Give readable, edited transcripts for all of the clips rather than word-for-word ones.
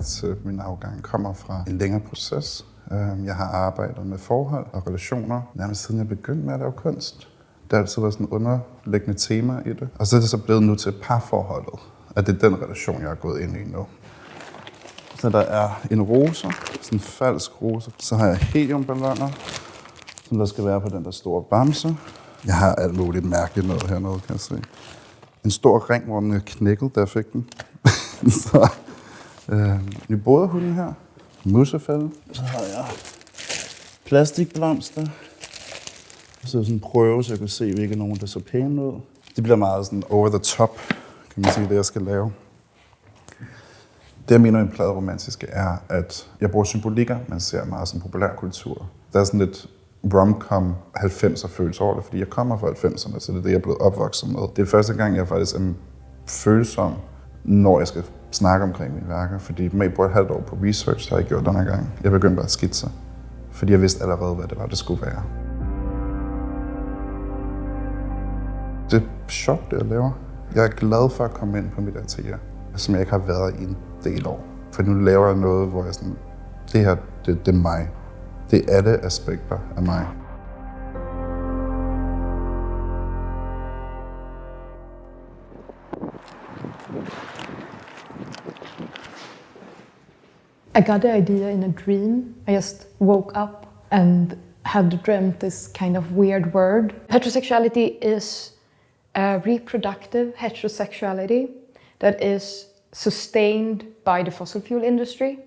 til min afgang kommer fra en længere proces. Jeg har arbejdet med forhold og relationer, nærmest siden jeg begyndte med at lave kunst. Der har altid været sådan underliggende tema i det. Og så er det så blevet nu til parforholdet, at det er den relation, jeg er gået ind i nu. Så der er en rose, sådan en falsk rose. Så har jeg heliumballoner, som der skal være på den der store bamse. Jeg har alt muligt mærkeligt noget hernede, kan jeg se. En stor ring, hvor den er knækket, da jeg fik den. Så ny bådehunde her. Musefælde. Så har jeg plastikblomster. Så sådan en prøve, så jeg kan se, hvilke nogen, der så pæne ud. Det bliver meget sådan over the top, kan man sige, det jeg skal lave. Det jeg mener med pladeromantiske er, at jeg bruger symbolikker, man ser meget som populærkultur. Der er sådan lidt rom-com 90'er følelse over det, fordi jeg kommer fra 90'erne, så det er det, jeg er blevet opvokset med. Det er første gang, jeg faktisk er følsom, når jeg skal snakke omkring mine værker, fordi jeg bruger et halvt år på research, har jeg gjort denne gang. Jeg begyndte bare at skitse, fordi jeg vidste allerede, hvad det var, det skulle være. Det er sjovt, det jeg laver. Jeg er glad for at komme ind på mit atelier, som jeg ikke har været i en del år. For nu laver jeg noget, hvor jeg sådan, det her, det er mig. Det er alle aspekter af mig. I got the idea in a dream. I just woke up and had dreamt this kind of weird word. Heterosexuality is a reproductive heterosexuality that is sustained by the fossil fuel industry,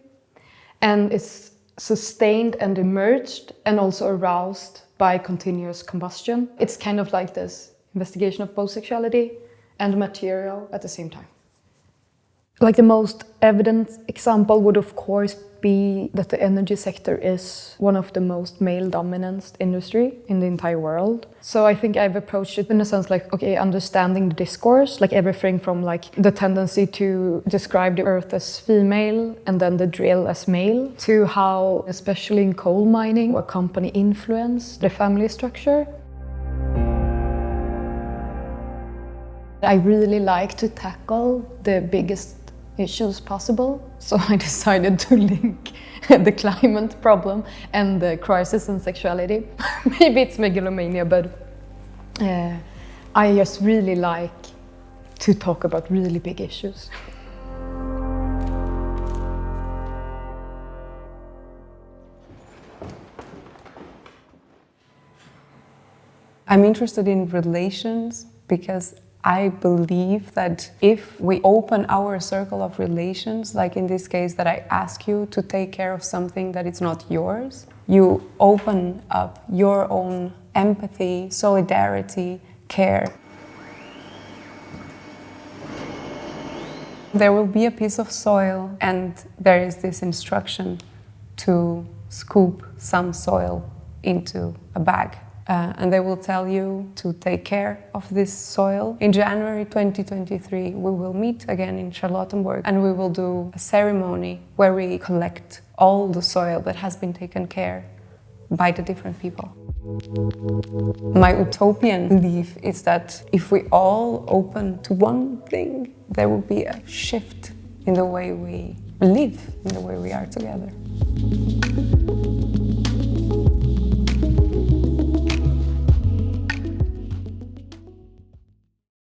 and it's sustained and emerged and also aroused by continuous combustion. It's kind of like this investigation of both sexuality and material at the same time. Like the most evident example would of course be that the energy sector is one of the most male-dominant industry in the entire world. So I think I've approached it in a sense like, okay, understanding the discourse, like everything from like the tendency to describe the earth as female and then the drill as male, to how, especially in coal mining, a company influence the family structure. I really like to tackle the biggest issues possible, so I decided to link the climate problem and the crisis in sexuality. Maybe it's megalomania, but I just really like to talk about really big issues. I'm interested in relations because I believe that if we open our circle of relations, like in this case that I ask you to take care of something that is not yours, you open up your own empathy, solidarity, care. There will be a piece of soil and there is this instruction to scoop some soil into a bag. And they will tell you to take care of this soil. In January 2023, we will meet again in Charlottenborg and we will do a ceremony where we collect all the soil that has been taken care by the different people. My utopian belief is that if we all open to one thing, there will be a shift in the way we live, in the way we are together.